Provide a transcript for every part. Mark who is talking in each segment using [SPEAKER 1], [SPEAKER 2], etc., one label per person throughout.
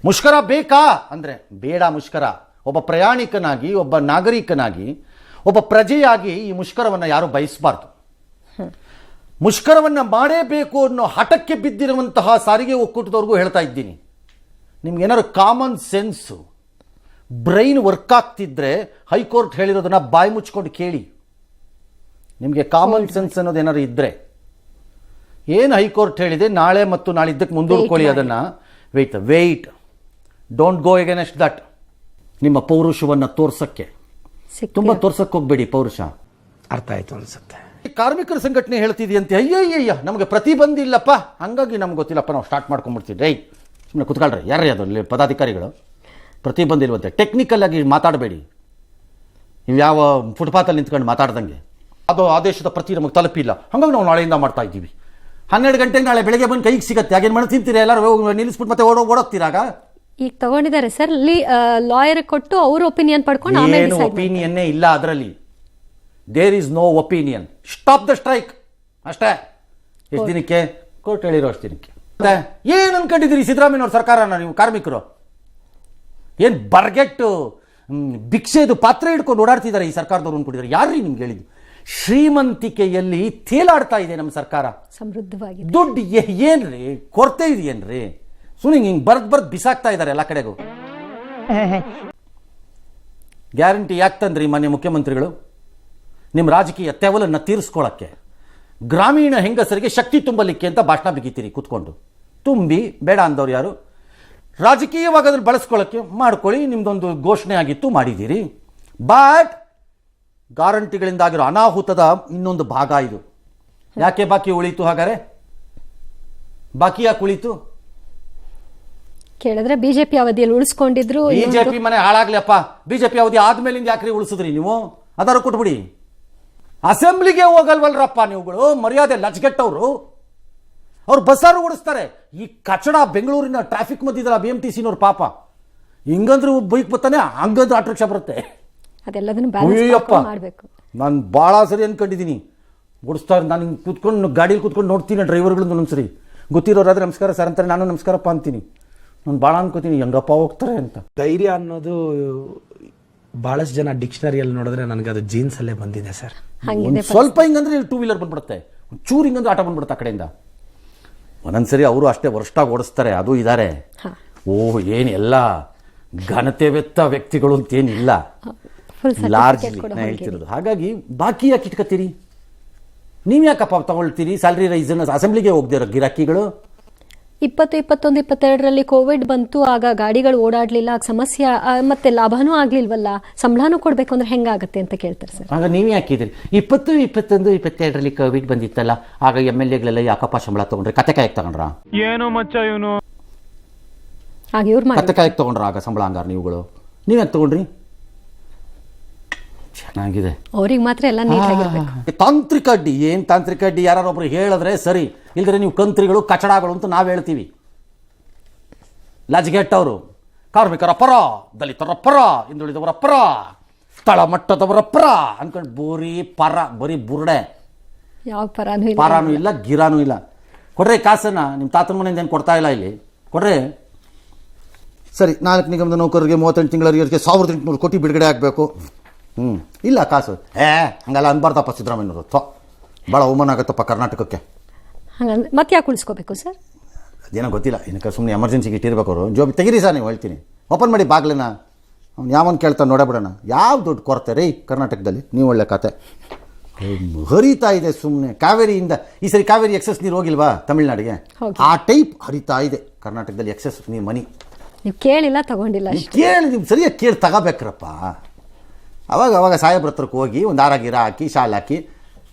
[SPEAKER 1] ಮುಷ್ಕರ ಬೇಕಾ ಅಂದರೆ ಬೇಡ ಮುಷ್ಕರ. ಒಬ್ಬ ಪ್ರಯಾಣಿಕನಾಗಿ, ಒಬ್ಬ ನಾಗರಿಕನಾಗಿ, ಒಬ್ಬ ಪ್ರಜೆಯಾಗಿ ಈ ಮುಷ್ಕರವನ್ನು ಯಾರು ಬಯಸಬಾರ್ದು. ಮುಷ್ಕರವನ್ನು ಮಾಡೇಬೇಕು ಅನ್ನೋ ಹಠಕ್ಕೆ ಬಿದ್ದಿರುವಂತಹ ಸಾರಿಗೆ ಒಕ್ಕೂಟದವ್ರಿಗೂ ಹೇಳ್ತಾ ಇದ್ದೀನಿ, ನಿಮ್ಗೇನಾದ್ರು ಕಾಮನ್ ಸೆನ್ಸು, ಬ್ರೈನ್ ವರ್ಕ್ ಆಗ್ತಿದ್ರೆ ಹೈಕೋರ್ಟ್ ಹೇಳಿರೋದನ್ನ ಬಾಯಿ ಮುಚ್ಕೊಂಡು ಕೇಳಿ. ನಿಮಗೆ ಕಾಮನ್ ಸೆನ್ಸ್ ಅನ್ನೋದು ಏನಾದ್ರು ಇದ್ದರೆ, ಏನು ಹೈಕೋರ್ಟ್ ಹೇಳಿದೆ ನಾಳೆ ಮತ್ತು ನಾಳಿದ್ದಕ್ಕೆ ಮುಂದೂಡ್ಕೊಳ್ಳಿ ಅದನ್ನು. Wait, don't go against that. ನಿಮ್ಮ ಪೌರುಷವನ್ನು ತೋರ್ಸಕ್ಕೆ ತುಂಬ ತೋರ್ಸಕ್ಕೆ ಹೋಗ್ಬೇಡಿ. ಪೌರುಷ
[SPEAKER 2] ಅರ್ಥ ಆಯ್ತು ಅನ್ಸುತ್ತೆ.
[SPEAKER 1] ಕಾರ್ಮಿಕರ ಸಂಘಟನೆ ಹೇಳ್ತಿದೆಯಂತೆ, ಅಯ್ಯಯ್ಯ ನಮಗೆ ಪ್ರತಿಬಂಧ ಇಲ್ಲಪ್ಪ, ಹಂಗಾಗಿ ನಮ್ಗೆ ಗೊತ್ತಿಲ್ಲಪ್ಪ, ನಾವು ಸ್ಟಾರ್ಟ್ ಮಾಡ್ಕೊಂಡ್ಬಿಡ್ತೀವಿ. ರೈ ಸುಮ್ಮನೆ ಕುತ್ಕೊಳ್ರಿ, ಯಾರೇ ಅದು ಪದಾಧಿಕಾರಿಗಳು ಪ್ರತಿಬಂಧ ಇಲ್ವಂತೆ. ಟೆಕ್ನಿಕಲ್ ಆಗಿ ಮಾತಾಡಬೇಡಿ, ನೀವು ಯಾವ ಫುಟ್ಪಾತಲ್ಲಿ ನಿಂತ್ಕೊಂಡು ಮಾತಾಡ್ದಂಗೆ. ಅದು ಆದೇಶದ ಪ್ರತಿ ನಮಗೆ ತಲುಪಿಲ್ಲ, ಹಾಗಾಗಿ ನಾವು ನಾಳೆಯಿಂದ ಮಾಡ್ತಾ ಇದ್ದೀವಿ. 12 ಗಂಟೆಗೆ ನಾಳೆ ಬೆಳಗ್ಗೆ ಬಂದು ಕೈಗೆ ಸಿಗುತ್ತೆ. ಹಾಗೇನು ಮಾಡಿ ತಿಂತೀರಾ? ಎಲ್ಲರೂ ನಿಲ್ಲಿಸ್ಬಿಟ್ಟು ಮತ್ತೆ ಓಡೋಗ್ತೀರಾಗ?
[SPEAKER 3] ಈಗ ತಗೊಂಡಿದ್ದಾರೆ ಸರ್, ಲಾಯರ್ ಕೊಟ್ಟು ಅವ್ರ ಒಪಿನಿಯನ್ ಪಡ್ಕೊಂಡು
[SPEAKER 1] ಏನು ಒಪಿನಿಯನ್ನೇ ಇಲ್ಲ ಅದರಲ್ಲಿ. There is no opinion. Stop the strike ಅಷ್ಟೇ. ಎಷ್ಟು ದಿನಕ್ಕೆ? ಕೋರ್ಟ್ ಹೇಳಿರೋ ಅಷ್ಟು ದಿನಕ್ಕೆ. ಏನು ಅನ್ಕೊಂಡಿದ್ದೀರಿ ಸಿದ್ದರಾಮಯ್ಯನವ್ರ ಸರ್ಕಾರನ ನೀವು? ಕಾರ್ಮಿಕರು ಏನು ಬರ್ಗೆಟ್ಟು ಭಿಕ್ಷೆದು ಪಾತ್ರ ಹಿಡ್ಕೊಂಡು ಓಡಾಡ್ತಿದ್ದಾರೆ ಈ ಸರ್ಕಾರದವ್ರು ಅನ್ಕೊಂಡಿದ್ದಾರೆ. ಯಾರ್ರೀ ನಿಮ್ಗೆ ಹೇಳಿದ್ದು? ಶ್ರೀಮಂತಿಕೆಯಲ್ಲಿ ತೇಲಾಡ್ತಾ ಇದೆ ನಮ್ಮ ಸರ್ಕಾರ.
[SPEAKER 3] ಸಮೃದ್ಧವಾಗಿ
[SPEAKER 1] ದುಡ್ಡು ಏನ್ರಿ ಕೊರತೆ ಇದೆಯೇನ್ರಿ? ಸುಮ್ಮನೆ ಹಿಂಗೆ ಬರ್ದ್ ಬಿಸಾಕ್ತಾ ಇದ್ದಾರೆ ಎಲ್ಲ ಕಡೆಗೂ. ಗ್ಯಾರಂಟಿ ಯಾಕೆ ತಂದ್ರಿ ಮಾನ್ಯ ಮುಖ್ಯಮಂತ್ರಿಗಳು? ನಿಮ್ಮ ರಾಜಕೀಯ ತೆವಲನ್ನು ತೀರಿಸ್ಕೊಳ್ಳೋಕ್ಕೆ, ಗ್ರಾಮೀಣ ಹೆಂಗಸರಿಗೆ ಶಕ್ತಿ ತುಂಬಲಿಕ್ಕೆ ಅಂತ ಭಾಷಣ ಬಿಗಿತೀರಿ ಕೂತ್ಕೊಂಡು. ತುಂಬಿ ಬೇಡ ಅಂದವ್ರು ಯಾರು? ರಾಜಕೀಯವಾಗಿ ಅದನ್ನು ಬಳಸ್ಕೊಳ್ಳೋಕ್ಕೆ ಮಾಡ್ಕೊಳ್ಳಿ. ನಿಮ್ದೊಂದು ಘೋಷಣೆ ಆಗಿತ್ತು, ಮಾಡಿದ್ದೀರಿ. ಬಟ್ ಗ್ಯಾರಂಟಿಗಳಿಂದಾಗಿರೋ ಅನಾಹುತದ ಇನ್ನೊಂದು ಭಾಗ ಇದು. ಯಾಕೆ ಬಾಕಿ ಉಳಿತು? ಹಾಗಾದ್ರೆ ಬಾಕಿ ಯಾಕೆ ಉಳಿತು
[SPEAKER 3] ಕೇಳಿದ್ರೆ ಬಿಜೆಪಿ ಅವಧಿಯಲ್ಲಿ ಉಳಿಸ್ಕೊಂಡಿದ್ರು.
[SPEAKER 1] ಬಿಜೆಪಿ ಮನೆ ಹಾಳಾಗ್ಲಪ್ಪ. ಬಿಜೆಪಿ ಅವಧಿ ಆದ್ಮೇಲಿಂದ ಯಾಕ್ರಿ ಉಳಿಸಿದ್ರಿ ನೀವು? ಅದಾರು ಕೊಟ್ಬಿಡಿ. ಅಸೆಂಬ್ಲಿಗೆ ಹೋಗಲ್ವಲ್ರಪ್ಪ ನೀವುಗಳು, ಮರ್ಯಾದೆ ಲಜ್ಗೆಟ್ಟವ್ರು. ಅವ್ರು ಬಸ್ಸಾರು ಓಡಿಸ್ತಾರೆ. ಈ ಕಚಡ ಬೆಂಗಳೂರಿನ ಟ್ರಾಫಿಕ್ ಮಧ್ಯದಲ್ಲ BMTC-ನವ್ರು ಪಾಪ. ಹಿಂಗಂದ್ರೆ ಬೈಕ್ ಬರ್ತಾನೆ, ಹಂಗಂದ್ರೆ ಆಟೋ ರಿಕ್ಷಾ ಬರುತ್ತೆ.
[SPEAKER 3] ಅದೆಲ್ಲದನ್ನು ಬ್ಯಾಲೆನ್ಸ್ ಮಾಡಬೇಕು.
[SPEAKER 1] ನಾನು ಭಾಳ ಸರಿ ಅನ್ಕೊಂಡಿದ್ದೀನಿ ಓಡಿಸ್ತಾರೆ. ನಾನು ಹಿಂಗೆ ಕೂತ್ಕೊಂಡು ಗಾಡೀಲಿ ಕೂತ್ಕೊಂಡು ನೋಡ್ತೀನಿ ಡ್ರೈವರ್ಗಳದ್ದು. ಒಂದೊಂದ್ಸರಿ ಗೊತ್ತಿರೋರಾದ್ರೆ ನಮಸ್ಕಾರ ಸರ್ ಅಂತಾರೆ, ನಾನು ನಮಸ್ಕಾರಪ್ಪ ಅಂತೀನಿ. ನಾನು ಭಾಳ ಅನ್ಕೋತೀನಿ ಹೆಂಗಪ್ಪ ಹೋಗ್ತಾರೆ ಅಂತ.
[SPEAKER 2] ಧೈರ್ಯ ಅನ್ನೋದು ಬಹಳಷ್ಟು ಜನ ಡಿಕ್ಷನರಿಯಲ್ಲಿ ನೋಡಿದ್ರೆ ನನಗೆ ಅದು ಜೀನ್ಸ್ ಅಲ್ಲೇ ಬಂದಿದೆ ಸರ್.
[SPEAKER 1] ಸ್ವಲ್ಪ ಹಿಂಗಂದ್ರೆ 2 ವೀಲರ್ ಬಂದ್ಬಿಡುತ್ತೆ, ಚೂರು ಹಿಂಗಂದ್ರೆ ಆಟ ಬಂದ್ಬಿಡುತ್ತೆ ಆ ಕಡೆಯಿಂದ. ಒಂದೊಂದ್ಸರಿ ಅವರು ಅಷ್ಟೇ ವರ್ಷಾಗಿ ಓಡಿಸ್ತಾರೆ, ಅದು ಇದ್ದಾರೆ. ಓಹ್ ಏನು ಎಲ್ಲ ಘನತೆವೆತ್ತ ವ್ಯಕ್ತಿಗಳು ಅಂತೇನಿಲ್ಲ, ಲಾರ್ಜ್ಲಿ ನಾ ಹೇಳ್ತಿರೋದು. ಹಾಗಾಗಿ ಬಾಕಿ ಯಾಕೆ ಇಟ್ಕೊತೀರಿ? ನೀವು ಯಾಕಪ್ಪ ತಗೊಳ್ತೀರಿ ಸ್ಯಾಲ್ರಿ ರೈಸನ್ನು? ಅಸೆಂಬ್ಲಿಗೆ ಹೋಗ್ದಿರೋ ಗಿರಾಕಿಗಳು
[SPEAKER 3] 20, 21, 22ರಲ್ಲಿ ಕೋವಿಡ್ ಬಂತು. ಆಗ ಗಾಡಿಗಳು ಓಡಾಡ್ಲಿಲ್ಲ, ಸಮಸ್ಯೆ, ಮತ್ತೆ ಲಾಭನೂ ಆಗ್ಲಿಲ್ವಲ್ಲ, ಸಂಬಳನೂ ಕೊಡ್ಬೇಕು ಅಂದ್ರೆ ಹೆಂಗಾಗತ್ತೆ ಅಂತ ಕೇಳ್ತಾರೆ ಸರ್.
[SPEAKER 1] ಆಗ ನೀವು ಯಾಕಿದ್ರಿ 20, 21, 22ರಲ್ಲಿ ಕೋವಿಡ್ ಬಂದಿತ್ತಲ್ಲ, ಆಗ MLA-ಗಳೆಲ್ಲ ಯಾಕಪ್ಪ ಸಂಬಳ ತಗೊಂಡ್ರಿ? ಕತೆ ಕಾಯಕ್ ತಗೊಂಡ್ರ?
[SPEAKER 4] ಏನೋ ಮಚ್ಚ ಇವನು.
[SPEAKER 3] ಆಗ ಇವ್ರು
[SPEAKER 1] ಕತೆ ಕಾಯಕ್ ತಗೊಂಡ್ರ ಆಗ ಸಂಬಳ? ಹಂಗಾರ ನೀವುಗಳು ನೀವು ಯಾಕೆ ತಗೊಂಡ್ರಿ? ಚೆನ್ನಾಗಿದೆ.
[SPEAKER 3] ಅವ್ರಿಗೆ ಮಾತ್ರ ಎಲ್ಲ ನೀಟಾಗಿರ್ಬೇಕು.
[SPEAKER 1] ತಾಂತ್ರಿಕ ಅಡ್ಡಿ ಏನು ತಾಂತ್ರಿಕ ಅಡ್ಡಿ? ಯಾರೊಬ್ರು ಹೇಳಿದ್ರೆ ಸರಿ, ಇಲ್ದ್ರೆ ನೀವು ಕಂತ್ರಿಗಳು ಕಚಡಗಳು ಅಂತ ನಾವು ಹೇಳ್ತೀವಿ. ಲಜ್ಗೆಟ್ಟವರು, ಕಾರ್ಮಿಕರ ಪರ, ದಲಿತರ ಪರ, ಹಿಂದುಳಿದವರ ಪರ, ತಳಮಟ್ಟದವರ ಪರ ಅನ್ಕೊಂಡು ಬರೀ ಬುರ್ಡೆ.
[SPEAKER 3] ಯಾವ
[SPEAKER 1] ಪರಾನು ಇಲ್ಲ, ಗಿರಾನು ಇಲ್ಲ. ಕೊಡ್ರಿ ಕಾಸನ್ನ. ನಿಮ್ಮ ತಾತನ ಮನೆಯಿಂದ ಏನು ಕೊಡ್ತಾ ಇಲ್ಲ ಇಲ್ಲಿ, ಕೊಡ್ರಿ. ಸರಿ, 4 ನಿಗಮದ ನೌಕರರಿಗೆ 38 ತಿಂಗಳಿಗೆ 1800 ಕೋಟಿ ಬಿಡುಗಡೆ ಆಗಬೇಕು. ಇಲ್ಲ ಕಾಸು. ಹಂಗಲ್ಲ ಅನ್ಬಾರ್ದಪ್ಪ ಸಿದ್ದರಾಮಯ್ಯನವರು. ಭಾಳ ಅವಮಾನ ಆಗುತ್ತಪ್ಪ ಕರ್ನಾಟಕಕ್ಕೆ.
[SPEAKER 3] ಹಂಗಂದ್ರೆ ಮತ್ತೆ ಯಾಕೆ ಉಳಿಸ್ಕೋಬೇಕು ಸರ್?
[SPEAKER 1] ಅದೇನೋ ಗೊತ್ತಿಲ್ಲ, ಏನಕ್ಕೆ ಸುಮ್ಮನೆ ಎಮರ್ಜೆನ್ಸಿಗೆ ಇಟ್ಟಿರ್ಬೇಕು ಅವರು. ಜೋಬಿ ತೆಗೀರಿ ಸರ್, ನೀವು ಹೇಳ್ತೀನಿ. ಓಪನ್ ಮಾಡಿ ಬಾಗ್ಲನ್ನ. ಅವ್ನು ಯಾವನ್ ಕೇಳ್ತಾನೆ ನೋಡಬಿಡೋಣ. ಯಾವ ದುಡ್ಡು ಕೊರತೆ ರೀ ಕರ್ನಾಟಕದಲ್ಲಿ? ನೀವು ಒಳ್ಳೆ ಕತೆ. ಹರಿತಾ ಇದೆ ಸುಮ್ಮನೆ ಕಾವೇರಿಯಿಂದ. ಈ ಸರಿ ಕಾವೇರಿ ಎಕ್ಸೆಸ್ ನೀರು ಹೋಗಿಲ್ವಾ ತಮಿಳ್ನಾಡಿಗೆ? ಆ ಟೈಪ್ ಹರಿತಾ ಇದೆ ಕರ್ನಾಟಕದಲ್ಲಿ ಎಕ್ಸೆಸ್ ನೀರು ಮನಿ.
[SPEAKER 3] ನೀವು ಕೇಳಿಲ್ಲ, ತಗೊಂಡಿಲ್ಲ.
[SPEAKER 1] ಕೇಳಿ, ನೀವು ಸರಿಯಾಗಿ ಕೇಳಿ ತಗೋಬೇಕ್ರಪ್ಪ. ಅವಾಗ ಸಾಹೇಬ್ರ ಹತ್ರಕ್ಕೆ ಹೋಗಿ ಒಂದು ಹಾರ ಹಾಕಿ, ಶಾಲ್ ಹಾಕಿ,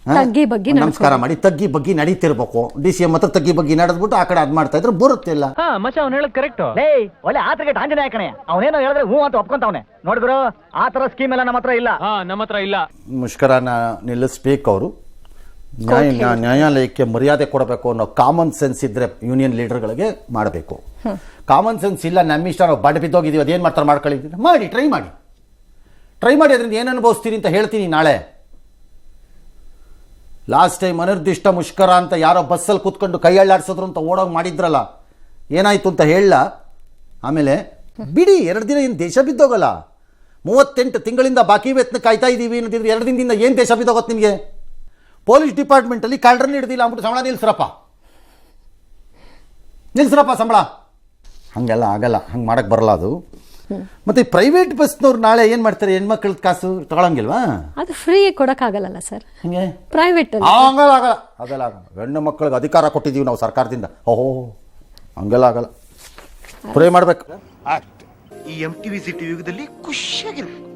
[SPEAKER 1] ನಮಸ್ಕಾರ ಮಾಡಿ ತಗ್ಗಿ ಬಗ್ಗಿ ನಡೀತಿರ್ಬೇಕು. DCM ಹತ್ರ ತಗ್ಗಿ ಬಗ್ಗಿ ನಡೆದ್ಬಿಟ್ಟು ಆ ಕಡೆ ಅದ್ ಮಾಡ್ತಾ ಇದ್ರೆ ಬರುತ್ತಿಲ್ಲ.
[SPEAKER 4] ಮಚ್ಚ ಅವ್ನು ಹೇಳೋದು ಕರೆಕ್ಟ್.
[SPEAKER 5] ಒಳ್ಳೆ ಆತಗೆ ಆಂಜನೇಯ ಕಣೆ. ಅವನೇನೋ ಹೇಳಿದ್ರೆ ಹೂ ಅಂತ ಒಪ್ಕೊಂತವನೆ. ನೋಡಿದ್ರು ಆ ತರ ಸ್ಕೀಮ್ ಎಲ್ಲ ನಮ್ಮ ಹತ್ರ ಇಲ್ಲ.
[SPEAKER 4] ನಮ್ಮ ಹತ್ರ ಇಲ್ಲ.
[SPEAKER 1] ಮುಷ್ಕರನ ನಿಲ್ಲಿಸ್ಬೇಕು ಅವರು. ನ್ಯಾಯಾಲಯಕ್ಕೆ ಮರ್ಯಾದೆ ಕೊಡಬೇಕು ಅನ್ನೋ ಕಾಮನ್ ಸೆನ್ಸ್ ಇದ್ರೆ ಯೂನಿಯನ್ ಲೀಡರ್ಗಳಿಗೆ ಮಾಡಬೇಕು. ಕಾಮನ್ ಸೆನ್ಸ್ ಇಲ್ಲ, ನಮ್ಮ ಇಷ್ಟ, ನಾವು ಬಡ ಬಿದ್ದೋಗಿದ್ದೀವಿ, ಅದೇನು ಮಾಡ್ತಾರೆ ಮಾಡ್ಕೊಳ್ಳಿ. ಮಾಡಿ, ಟ್ರೈ ಮಾಡಿ. ಅದರಿಂದ ಏನು ಅನುಭವಿಸ್ತೀರಿ ಅಂತ ಹೇಳ್ತೀನಿ ನಾಳೆ. ಲಾಸ್ಟ್ ಟೈಮ್ ಅನಿರ್ದಿಷ್ಟ ಮುಷ್ಕರ ಅಂತ ಯಾರೋ ಬಸ್ಸಲ್ಲಿ ಕೂತ್ಕೊಂಡು ಕೈ ಅಳ್ಳಾಡ್ಸಿದ್ರು ಅಂತ ಓಡೋಗಿ ಮಾಡಿದ್ರಲ್ಲ, ಏನಾಯ್ತು ಅಂತ ಹೇಳ. ಆಮೇಲೆ ಬಿಡಿ, 2 ದಿನ ಏನು ದೇಶ ಬಿದ್ದೋಗಲ್ಲ. 38 ತಿಂಗಳಿಂದ ಬಾಕಿ ವೇತನ ಕಾಯ್ತಾ ಇದ್ದೀವಿ ಅನ್ನೋದಿದ್ರೆ 2 ದಿನದಿಂದ ಏನು ದೇಶ ಬಿದ್ದೋಗುತ್ತೆ ನಿಮಗೆ? ಪೊಲೀಸ್ ಡಿಪಾರ್ಟ್ಮೆಂಟಲ್ಲಿ ಕಳ್ಳರನ್ನ ಹಿಡ್ದಿಲ್ಲ ಅಂದ್ಬಿಟ್ಟು ಸಂಬಳ ನಿಲ್ಸ್ರಪ್ಪ ಸಂಬಳ. ಹಾಗೆಲ್ಲ ಆಗಲ್ಲ, ಹಂಗೆ ಮಾಡಕ್ಕೆ ಬರಲ್ಲ ಅದು. ಮತ್ತು ಪ್ರೈವೇಟ್ ಬಸ್ನವ್ರು ನಾಳೆ ಏನು ಮಾಡ್ತಾರೆ? ಹೆಣ್ಮಕ್ಳದ್ದು ಕಾಸು ತಗೊಳಂಗಿಲ್ವಾ?
[SPEAKER 3] ಅದು ಫ್ರೀ ಕೊಡಕ್ಕಾಗಲ್ಲ ಸರ್,
[SPEAKER 1] ಹಂಗೆ
[SPEAKER 3] ಪ್ರೈವೇಟ್ ಅಲ್ಲಿ.
[SPEAKER 1] ಆಗಲ್ಲ ಅದೆಲ್ಲ ಆಗಲ್ಲ. ಹೆಣ್ಣು ಮಕ್ಕಳಿಗೆ ಅಧಿಕಾರ ಕೊಟ್ಟಿದ್ದೀವಿ ನಾವು ಸರ್ಕಾರದಿಂದ. ಓಹೋ, ಹಂಗೆಲ್ಲ ಆಗಲ್ಲ. ಪ್ರೇ ಮಾಡಬೇಕು.
[SPEAKER 6] ಈ MTV ಸಿಟಿ ಯುಗದಲ್ಲಿ ಖುಷಿಯಾಗಿರ್ಬೇಕು.